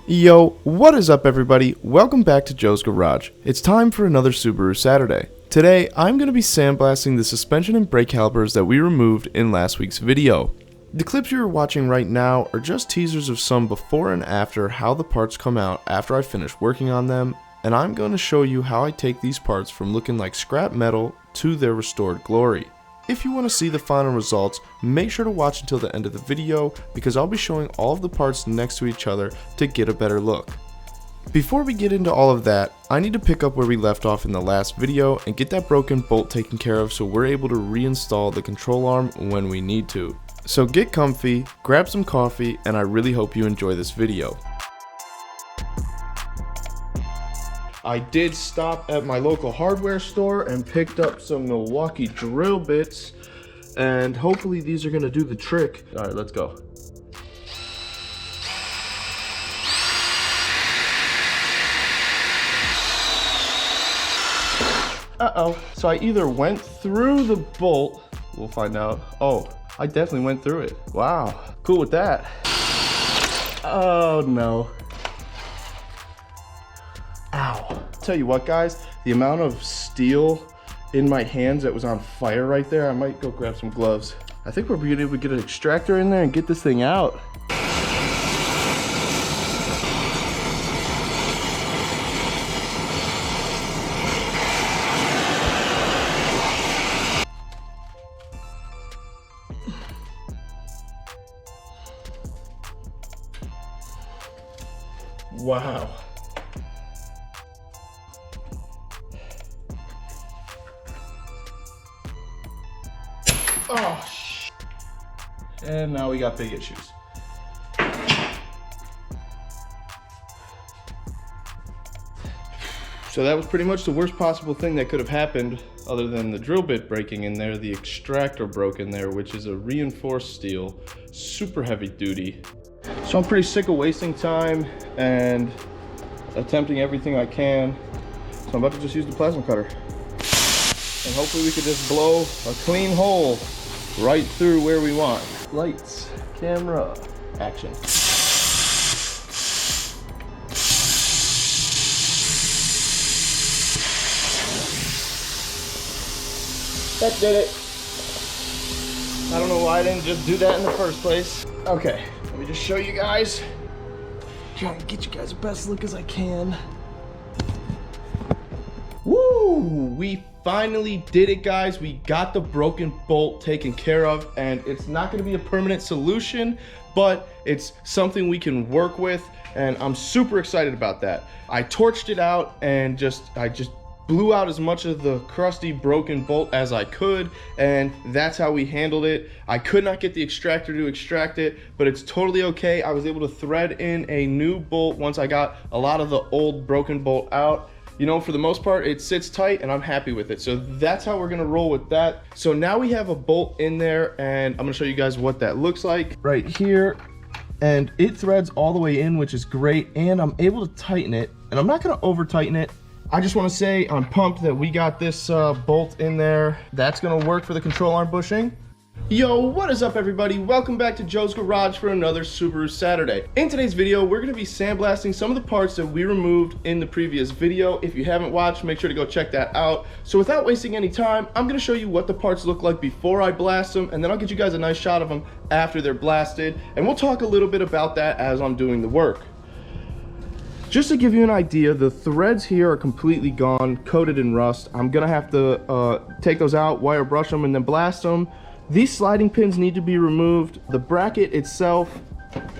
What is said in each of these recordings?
Yo, what is up everybody? Welcome back to Joe's Garage. It's time for another Subaru Saturday. Today, I'm going to be sandblasting the suspension and brake calipers that we removed in last week's video. The clips you're watching right now are just teasers of some before and after how the parts come out after I finish working on them, and I'm going to show you how I take these parts from looking like scrap metal to their restored glory. If you want to see the final results, make sure to watch until the end of the video because I'll be showing all of the parts next to each other to get a better look. Before we get into all of that, I need to pick up where we left off in the last video and get that broken bolt taken care of so we're able to reinstall the control arm when we need to. So get comfy, grab some coffee, and I really hope you enjoy this video. I did stop at my local hardware store and picked up some Milwaukee drill bits, and hopefully these are gonna do the trick. All right, let's go. Uh-oh, so I either went through the bolt, we'll find out. Oh, I definitely went through it. Wow, cool with that. Oh no. Ow. Tell you what guys, the amount of steel in my hands that was on fire right there, I might go grab some gloves. I think we're gonna be able to get an extractor in there and get this thing out. Wow. Oh, and now we got big issues. So that was pretty much the worst possible thing that could have happened other than the drill bit breaking in there. The extractor broke in there, which is a reinforced steel, super heavy duty. So I'm pretty sick of wasting time and attempting everything I can. So I'm about to just use the plasma cutter. And hopefully we could just blow a clean hole right through where we want. Lights, camera, action. That did it. I don't know why I didn't just do that in the first place. Okay, let me just show you guys. Trying to get you guys the best look as I can. Woo! We finally did it, guys. We got the broken bolt taken care of, and it's not going to be a permanent solution, but it's something we can work with, and I'm super excited about that. I torched it out and I just blew out as much of the crusty broken bolt as I could, and that's how we handled it. I could not get the extractor to extract it, but it's totally okay. I was able to thread in a new bolt once I got a lot of the old broken bolt out. You know, for the most part, it sits tight and I'm happy with it. So that's how we're gonna roll with that. So now we have a bolt in there and I'm gonna show you guys what that looks like right here. And it threads all the way in, which is great. And I'm able to tighten it, and I'm not gonna over tighten it. I just wanna say I'm pumped that we got this bolt in there. That's gonna work for the control arm bushing. Yo, what is up everybody? Welcome back to Joe's Garage for another Subaru Saturday. In today's video, we're going to be sandblasting some of the parts that we removed in the previous video. If you haven't watched, make sure to go check that out. So without wasting any time, I'm going to show you what the parts look like before I blast them, and then I'll get you guys a nice shot of them after they're blasted, and we'll talk a little bit about that as I'm doing the work. Just to give you an idea, the threads here are completely gone, coated in rust. I'm going to have to take those out, wire brush them, and then blast them. These sliding pins need to be removed. The bracket itself,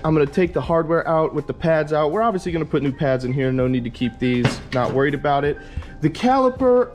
I'm gonna take the hardware out with the pads out. We're obviously gonna put new pads in here. No need to keep these, not worried about it. The caliper,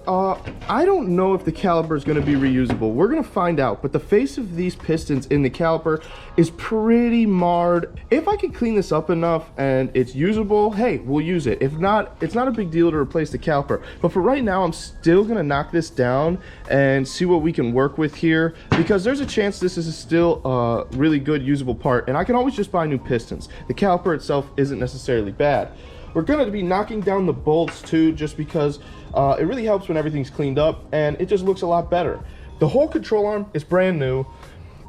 I don't know if the caliper is gonna be reusable. We're gonna find out, but the face of these pistons in the caliper is pretty marred. If I can clean this up enough and it's usable, hey, we'll use it. If not, it's not a big deal to replace the caliper. But for right now, I'm still gonna knock this down and see what we can work with here, because there's a chance this is still a really good usable part, and I can always just buy new pistons. The caliper itself isn't necessarily bad. We're going to be knocking down the bolts too, just because it really helps when everything's cleaned up and it just looks a lot better. The whole control arm is brand new.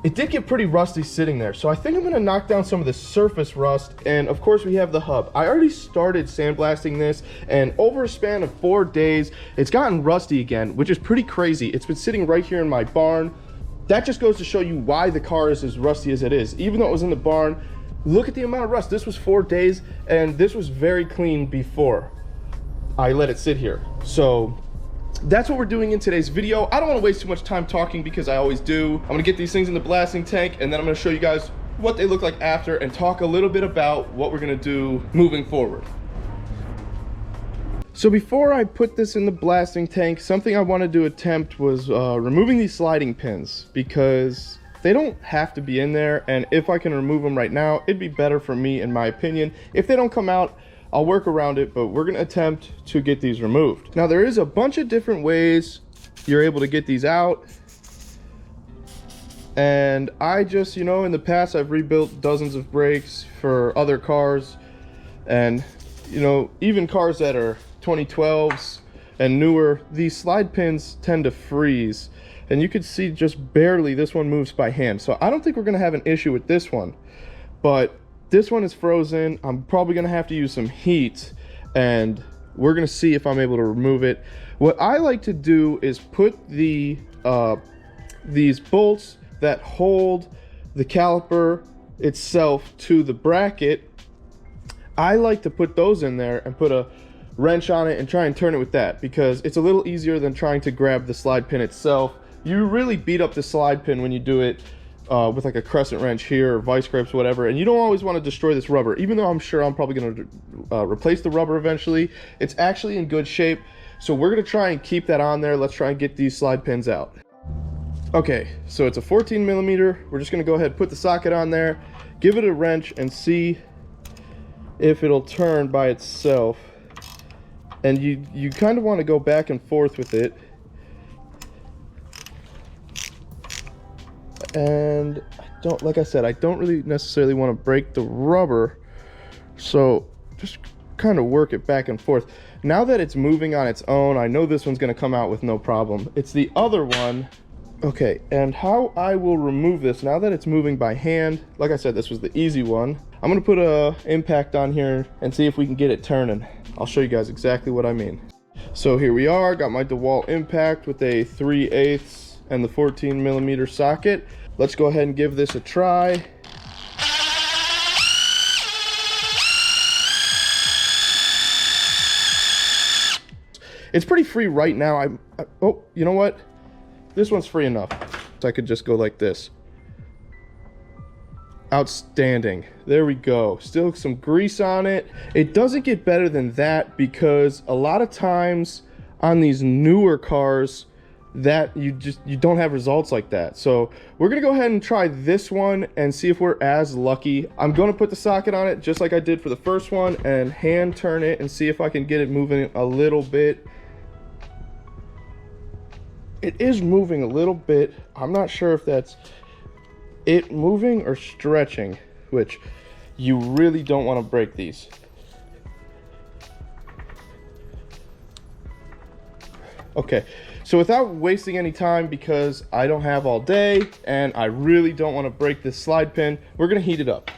it did get pretty rusty sitting there. So I think I'm gonna knock down some of the surface rust. And of course we have the hub. I already started sandblasting this, and over a span of 4 days, it's gotten rusty again, which is pretty crazy. It's been sitting right here in my barn. That just goes to show you why the car is as rusty as it is. Even though it was in the barn, look at the amount of rust. This was 4 days, and this was very clean before I let it sit here. So that's what we're doing in today's video. I don't want to waste too much time talking because I always do. I'm gonna get these things in the blasting tank, and then I'm gonna show you guys what they look like after and talk a little bit about what we're gonna do moving forward. So before I put this in the blasting tank, something I wanted to attempt was removing these sliding pins, because they don't have to be in there, and if I can remove them right now, it'd be better for me in my opinion. If they don't come out, I'll work around it, but we're gonna attempt to get these removed. Now there is a bunch of different ways you're able to get these out. And I just, you know, in the past I've rebuilt dozens of brakes for other cars, and you know, even cars that are 2012s and newer, these slide pins tend to freeze. And you can see just barely this one moves by hand. So I don't think we're gonna have an issue with this one, but this one is frozen. I'm probably gonna have to use some heat, and we're gonna see if I'm able to remove it. What I like to do is put the these bolts that hold the caliper itself to the bracket. I like to put those in there and put a wrench on it and try and turn it with that, because it's a little easier than trying to grab the slide pin itself. You really beat up the slide pin when you do it with like a crescent wrench here, or vice grips, whatever, and you don't always want to destroy this rubber. Even though I'm sure I'm probably going to replace the rubber eventually, it's actually in good shape. So we're going to try and keep that on there. Let's try and get these slide pins out. Okay, so it's a 14 millimeter. We're just going to go ahead and put the socket on there, give it a wrench, and see if it'll turn by itself. And you kind of want to go back and forth with it. And like I said, I don't really necessarily want to break the rubber, so just kind of work it back and forth. Now that it's moving on its own, I know this one's going to come out with no problem. It's the other one. Okay, and how I will remove this now that it's moving by hand, like I said, this was the easy one. I'm going to put a impact on here and see if we can get it turning. I'll show you guys exactly what I mean. So here we are, got my DeWalt impact with a 3/8 and the 14 millimeter socket. Let's go ahead and give this a try. It's pretty free right now. Oh, you know what? This one's free enough. So I could just go like this. Outstanding. There we go. Still some grease on it. It doesn't get better than that, because a lot of times on these newer cars, that you don't have results like that. So we're gonna go ahead and try this one and see if we're as lucky. I'm gonna put the socket on it just like I did for the first one and hand turn it and see if I can get it moving a little bit. It is moving a little bit. I'm not sure if that's it moving or stretching, which you really don't want to break these. Okay, so without wasting any time, because I don't have all day and I really don't want to break this slide pin, we're gonna heat it up.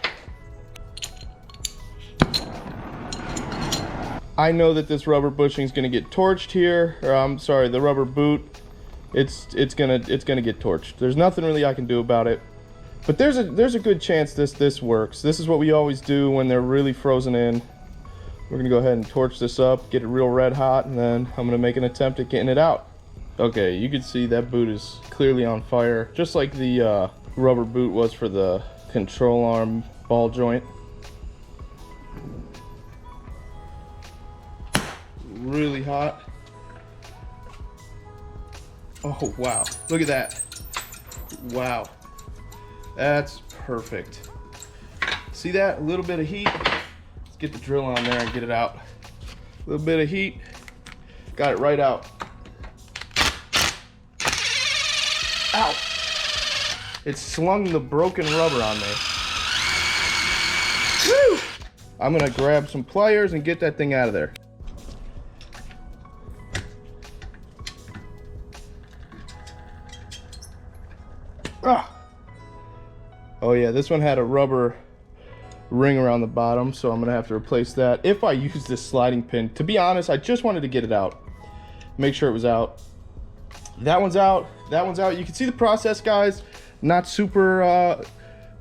I know that this rubber bushing is gonna get torched here, or I'm sorry, the rubber boot. It's gonna get torched. There's nothing really I can do about it, but there's a good chance this works. This is what we always do when they're really frozen in. We're gonna go ahead and torch this up, get it real red hot, and then I'm gonna make an attempt at getting it out. Okay, you can see that boot is clearly on fire, just like the rubber boot was for the control arm ball joint. Really hot. Oh wow, look at that. Wow, that's perfect. See that? A little bit of heat. Let's get the drill on there and get it out. A little bit of heat, got it right out. Ow! It slung the broken rubber on me. Woo! I'm gonna grab some pliers and get that thing out of there. Ah, Oh yeah, this one had a rubber ring around the bottom, so I'm gonna have to replace that if I use this sliding pin. To be honest, I just wanted to get it out, make sure it was out. That one's out, that one's out. You can see the process, guys. Not super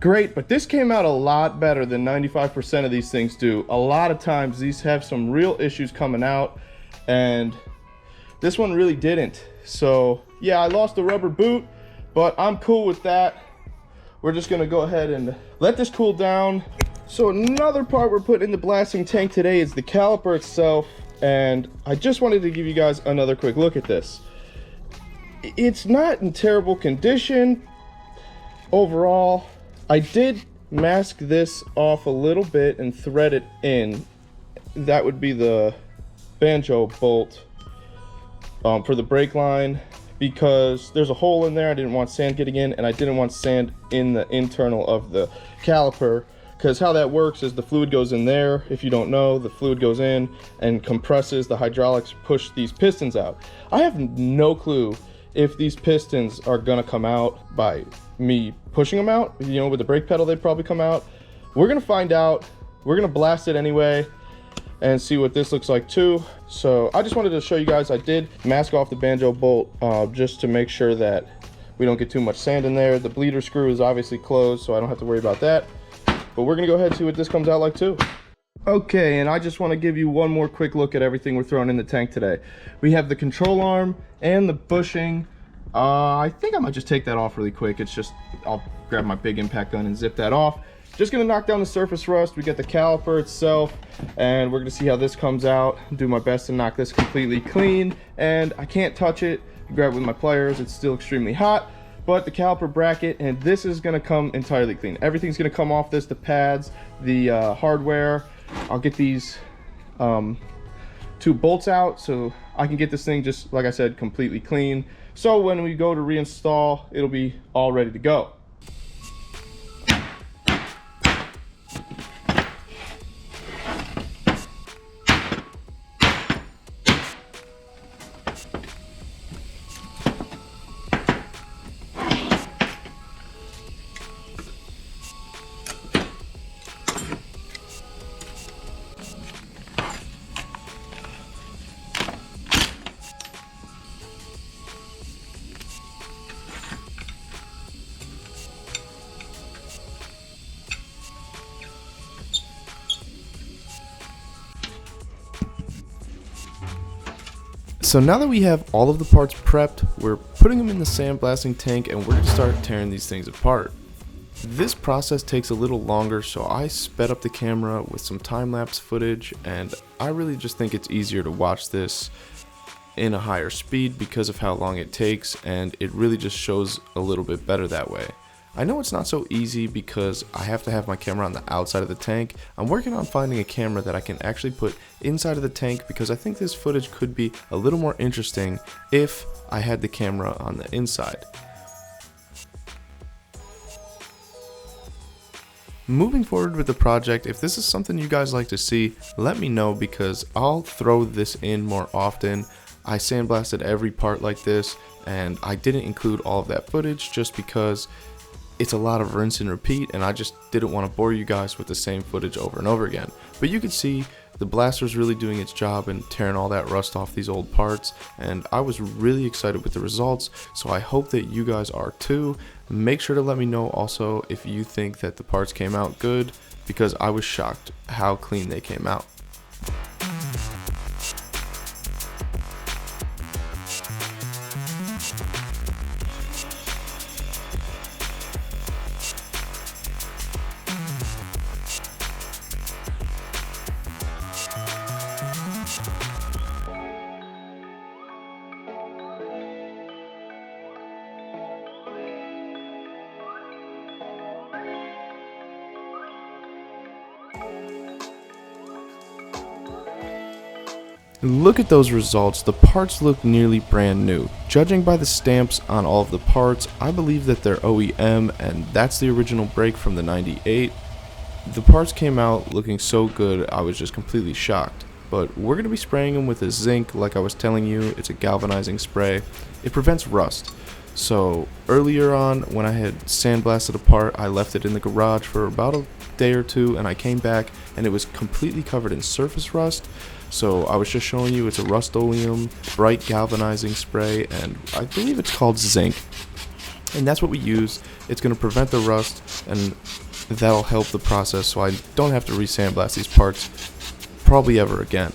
great, but this came out a lot better than 95% of these things do. A lot of times these have some real issues coming out, and this one really didn't. So yeah, I lost the rubber boot, but I'm cool with that. We're just gonna go ahead and let this cool down. So another part we're putting in the blasting tank today is the caliper itself, and I just wanted to give you guys another quick look at this. It's not in terrible condition overall. I did mask this off a little bit and thread it in. That would be the banjo bolt for the brake line, because there's a hole in there. I didn't want sand getting in, and I didn't want sand in the internal of the caliper, because how that works is the fluid goes in there. If you don't know, the fluid goes in and compresses. The hydraulics push these pistons out. I have no clue if these pistons are gonna come out by me pushing them out. You know, with the brake pedal, they'd probably come out. We're gonna find out. We're gonna blast it anyway and see what this looks like too. So I just wanted to show you guys, I did mask off the banjo bolt just to make sure that we don't get too much sand in there. The bleeder screw is obviously closed, so I don't have to worry about that. But we're gonna go ahead and see what this comes out like too. Okay, and I just want to give you one more quick look at everything we're throwing in the tank today. We have the control arm and the bushing. I think I might just take that off really quick. It's just, I'll grab my big impact gun and zip that off. Just gonna knock down the surface rust. We got the caliper itself, and we're gonna see how this comes out. Do my best to knock this completely clean, and I can't touch it. Grab it with my pliers, it's still extremely hot. But the caliper bracket, and this is gonna come entirely clean. Everything's gonna come off this, the pads, the hardware. I'll get these two bolts out so I can get this thing, just like I said, completely clean. So when we go to reinstall, it'll be all ready to go. So now that we have all of the parts prepped, we're putting them in the sandblasting tank, and we're going to start tearing these things apart. This process takes a little longer, so I sped up the camera with some time-lapse footage, and I really just think it's easier to watch this in a higher speed because of how long it takes, and it really just shows a little bit better that way. I know it's not so easy because I have to have my camera on the outside of the tank. I'm working on finding a camera that I can actually put inside of the tank, because I think this footage could be a little more interesting if I had the camera on the inside. Moving forward with the project, if this is something you guys like to see, let me know, because I'll throw this in more often. I sandblasted every part like this, and I didn't include all of that footage just because it's a lot of rinse and repeat, and I just didn't want to bore you guys with the same footage over and over again. But you can see the blaster's really doing its job and tearing all that rust off these old parts, and I was really excited with the results, so I hope that you guys are too. Make sure to let me know also if you think that the parts came out good, because I was shocked how clean they came out. Look at those results. The parts look nearly brand new. Judging by the stamps on all of the parts, I believe that they're OEM, and that's the original brake from the 98. The parts came out looking so good, I was just completely shocked. But we're going to be spraying them with a zinc, like I was telling you. It's a galvanizing spray. It prevents rust. So earlier on, when I had sandblasted a part, I left it in the garage for about a day or two, and I came back and it was completely covered in surface rust. So I was just showing you, it's a Rust-Oleum bright galvanizing spray, and I believe it's called zinc. And that's what we use. It's going to prevent the rust, and that'll help the process so I don't have to re-sandblast these parts probably ever again.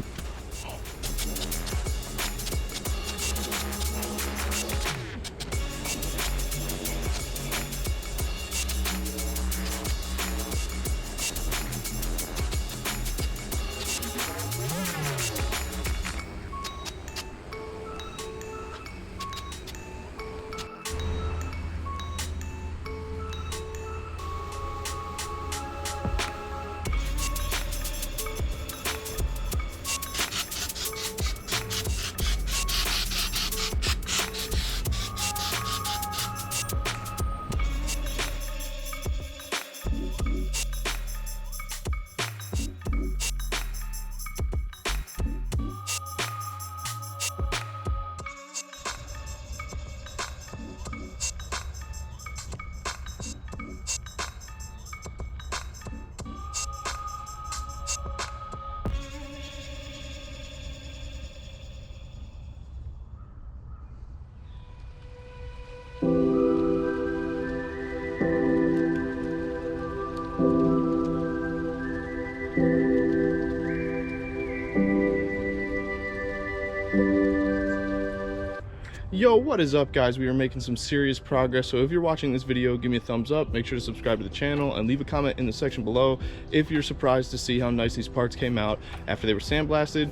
Yo, what is up, guys? We are making some serious progress, so if you're watching this video, give me a thumbs up, make sure to subscribe to the channel, and leave a comment in the section below if you're surprised to see how nice these parts came out after they were sandblasted.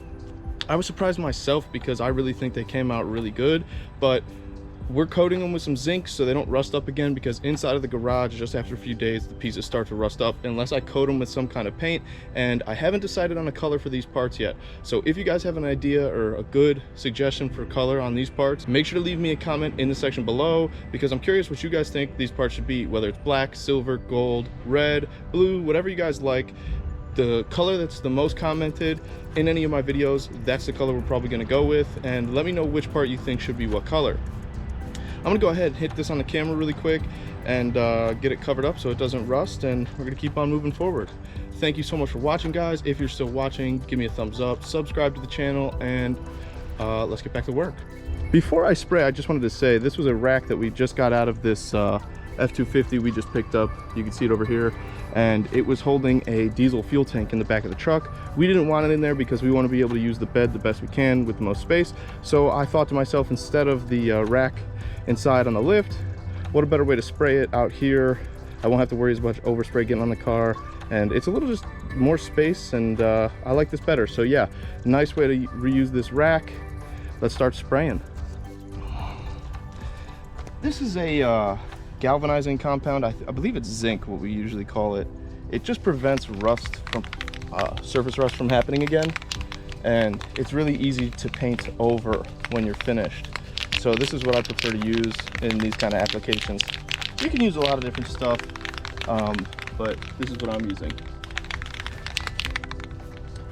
I was surprised myself because I really think they came out really good, but we're coating them with some zinc so they don't rust up again, because inside of the garage, just after a few days, the pieces start to rust up unless I coat them with some kind of paint, and I haven't decided on a color for these parts yet. So if you guys have an idea or a good suggestion for color on these parts, make sure to leave me a comment in the section below, because I'm curious what you guys think these parts should be, whether it's black, silver, gold, red, blue, whatever you guys like. The color that's the most commented in any of my videos, that's the color we're probably going to go with, and let me know which part you think should be what color. I'm gonna go ahead and hit this on the camera really quick and get it covered up so it doesn't rust, and we're gonna keep on moving forward. Thank you so much for watching, guys. If you're still watching, give me a thumbs up, subscribe to the channel, and let's get back to work. Before I spray, I just wanted to say this was a rack that we just got out of this F-250 we just picked up. You can see it over here, and it was holding a diesel fuel tank in the back of the truck. We didn't want it in there because we want to be able to use the bed the best we can with the most space. So I thought to myself, instead of the rack inside on the lift, what a better way to spray it out here. I won't have to worry as much overspray getting on the car, and it's a little just more space, and I like this better. So yeah, nice way to reuse this rack. Let's start spraying. This is a galvanizing compound. I believe it's zinc, what we usually call it. It just prevents rust from surface rust from happening again, and it's really easy to paint over when you're finished. So this is what I prefer to use in these kind of applications. You can use a lot of different stuff, but this is what I'm using.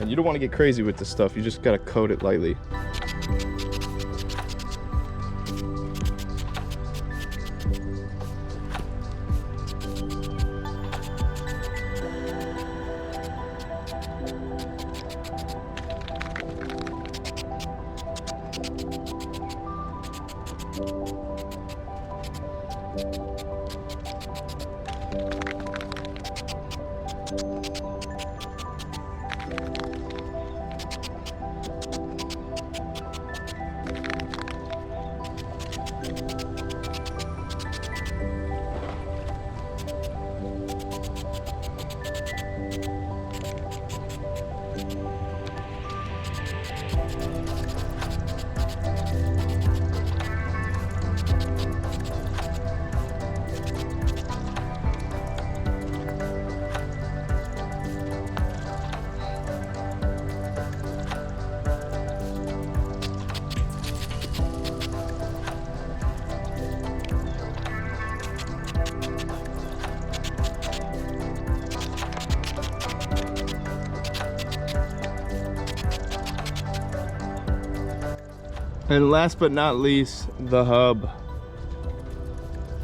And you don't want to get crazy with this stuff, you just gotta coat it lightly. And last but not least, the hub.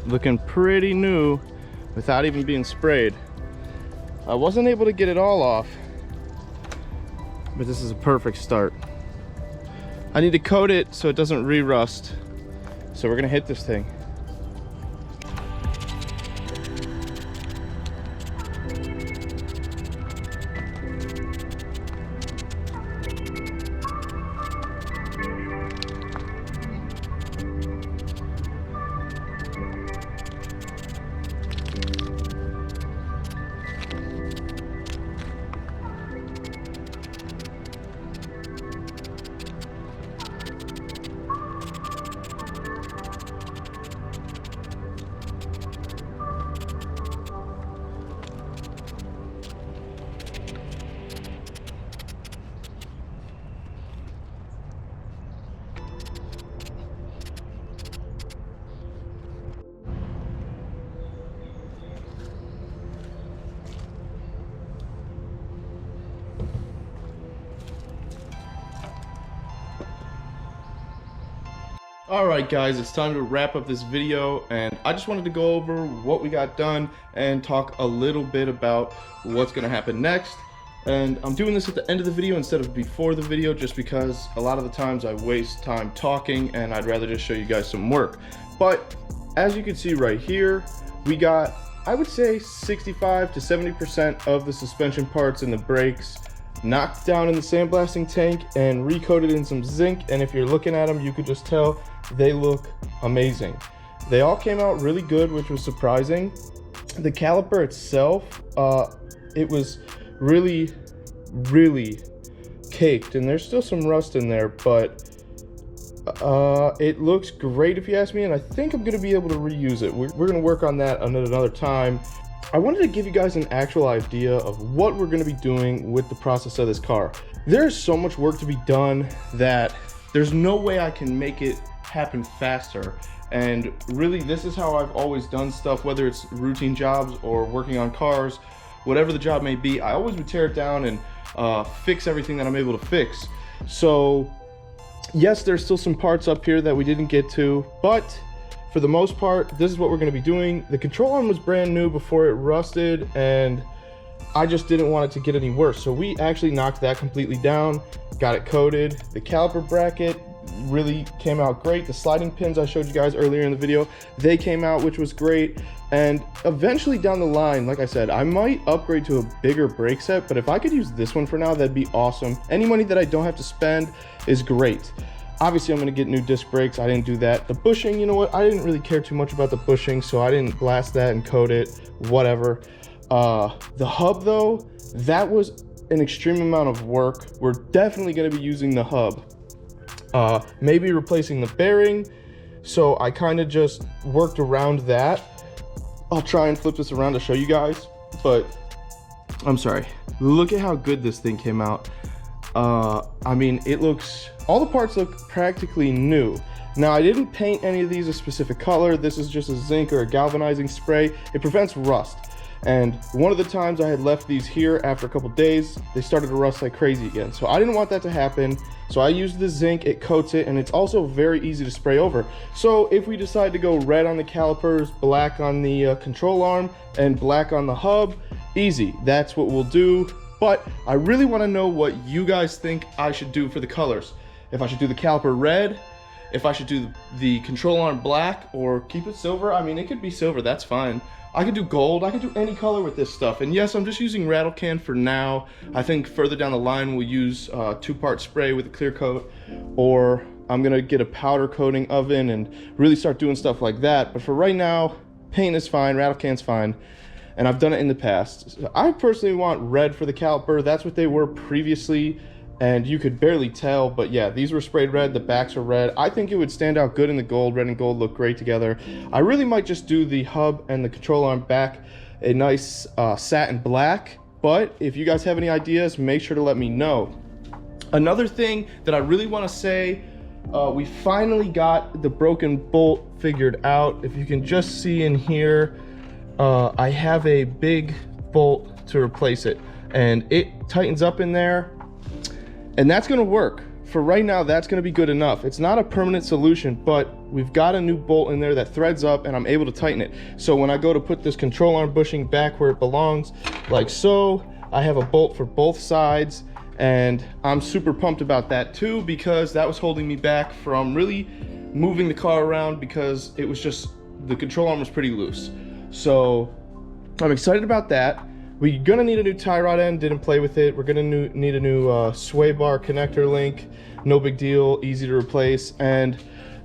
looking pretty new without even being sprayed. I wasn't able to get it all off, but this is a perfect start. I need to coat it so it doesn't re-rust. So we're gonna hit this thing. Alright guys, it's time to wrap up this video, and I just wanted to go over what we got done and talk a little bit about what's going to happen next. And I'm doing this at the end of the video instead of before the video, just because a lot of the times I waste time talking and I'd rather just show you guys some work. But as you can see right here, we got, I would say, 65 to 70% of the suspension parts and the brakes knocked down in the sandblasting tank and recoated in some zinc. And if you're looking at them, you could just tell they look amazing. They all came out really good, which was surprising. The caliper itself, it was really caked, and there's still some rust in there, but it looks great if you ask me, and I think I'm going to be able to reuse it. We're going to work on that another time. I wanted to give you guys an actual idea of what we're going to be doing with the process of this car. There's so much work to be done that there's no way I can make it happen faster. And really, this is how I've always done stuff, whether it's routine jobs or working on cars, whatever the job may be. I always would tear it down and fix everything that I'm able to fix. So yes, there's still some parts up here that we didn't get to, but for the most part, this is what we're going to be doing. The control arm was brand new before it rusted, and I just didn't want it to get any worse. So we actually knocked that completely down, got it coated. The caliper bracket really came out great. The sliding pins I showed you guys earlier in the video, they came out, which was great. And eventually down the line, like I said, I might upgrade to a bigger brake set, but if I could use this one for now, that'd be awesome. Any money that I don't have to spend is great. Obviously, I'm going to get new disc brakes. I didn't do that. The bushing, you know what? I didn't really care too much about the bushing, so I didn't blast that and coat it, whatever. The hub, though, that was an extreme amount of work. We're definitely going to be using the hub. Maybe replacing the bearing. So I kind of just worked around that. I'll try and flip this around to show you guys, but I'm sorry. Look at how good this thing came out. I mean, all the parts look practically new. Now, I didn't paint any of these a specific color. This is just a zinc or a galvanizing spray. It prevents rust. And one of the times I had left these here, after a couple days, they started to rust like crazy again. So I didn't want that to happen. So I used the zinc, it coats it, and it's also very easy to spray over. So if we decide to go red on the calipers, black on the control arm, and black on the hub, easy, that's what we'll do. But I really want to know what you guys think I should do for the colors. If I should do the caliper red, if I should do the control arm black, or keep it silver. I mean, it could be silver, that's fine. I could do gold, I could do any color with this stuff. And yes, I'm just using rattle can for now. I think further down the line we'll use 2-part spray with a clear coat, or I'm gonna get a powder coating oven and really start doing stuff like that. But for right now, paint is fine, rattle can's fine, and I've done it in the past. So I personally want red for the caliper. That's what they were previously, and you could barely tell, but yeah, these were sprayed red, the backs are red. I think it would stand out good in the gold. Red and gold look great together. I really might just do the hub and the control arm back a nice satin black, but if you guys have any ideas, make sure to let me know. Another thing that I really want to say, we finally got the broken bolt figured out. If you can just see in here, I have a big bolt to replace it, and it tightens up in there. And that's gonna work. for right now, that's gonna be good enough. It's not a permanent solution, but we've got a new bolt in there that threads up and I'm able to tighten it. So when I go to put this control arm bushing back where it belongs, like so, I have a bolt for both sides, and I'm super pumped about that too, because that was holding me back from really moving the car around, because it was just, the control arm was pretty loose. So I'm excited about that. We're gonna need a new tie rod end, didn't play with it. We're gonna need a new sway bar connector link. No big deal, easy to replace. And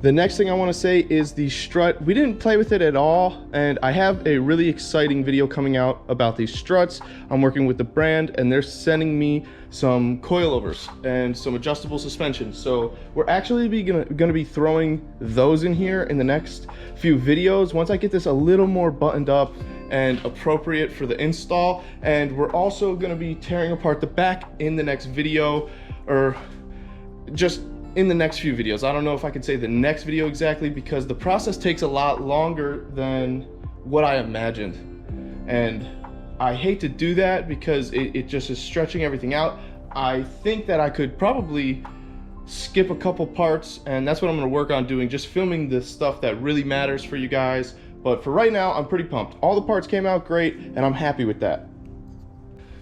the next thing I wanna say is the strut. We didn't play with it at all, and I have a really exciting video coming out about these struts. I'm working with the brand, and they're sending me some coilovers and some adjustable suspensions. So we're actually gonna be throwing those in here in the next few videos once I get this a little more buttoned up and appropriate for the install. And we're also going to be tearing apart the back in the next video, or just in the next few videos. I don't know if I can say the next video exactly, because the process takes a lot longer than what I imagined, and I hate to do that because it just is stretching everything out. I think that I could probably skip a couple parts, and that's what I'm going to work on doing, just filming the stuff that really matters for you guys. But for right now, I'm pretty pumped. All the parts came out great, and I'm happy with that.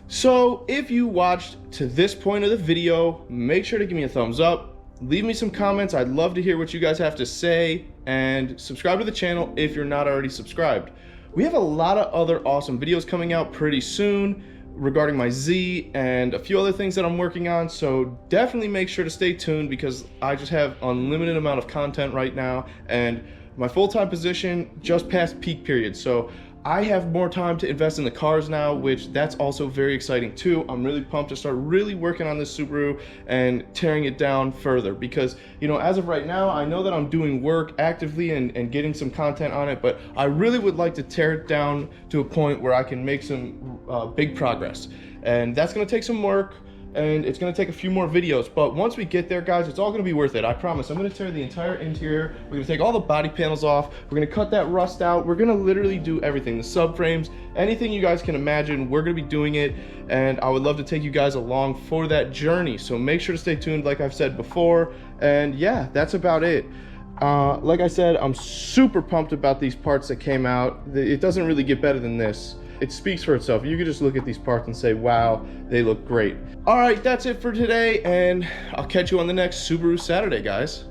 So if you watched to this point of the video, make sure to give me a thumbs up. Leave me some comments. I'd love to hear what you guys have to say, and subscribe to the channel if you're not already subscribed. We have a lot of other awesome videos coming out pretty soon regarding my Z and a few other things that I'm working on, so definitely make sure to stay tuned, because I just have unlimited amount of content right now, and my full-time position just past peak period, so I have more time to invest in the cars now, which that's also very exciting too. I'm really pumped to start really working on this Subaru and tearing it down further, because, you know, as of right now, I know that I'm doing work actively and getting some content on it, but I really would like to tear it down to a point where I can make some big progress. And that's gonna take some work, and it's gonna take a few more videos, but once we get there, guys, it's all gonna be worth it. I promise. I'm gonna tear the entire interior. We're gonna take all the body panels off. We're gonna cut that rust out. We're gonna literally do everything. The subframes, anything you guys can imagine, we're gonna be doing it, and I would love to take you guys along for that journey. So make sure to stay tuned, like I've said before, and yeah, that's about it. Like I said, I'm super pumped about these parts that came out. It doesn't really get better than this. It speaks for itself. You could just look at these parts and say, wow, they look great. All right, that's it for today, and I'll catch you on the next Subaru Saturday, guys.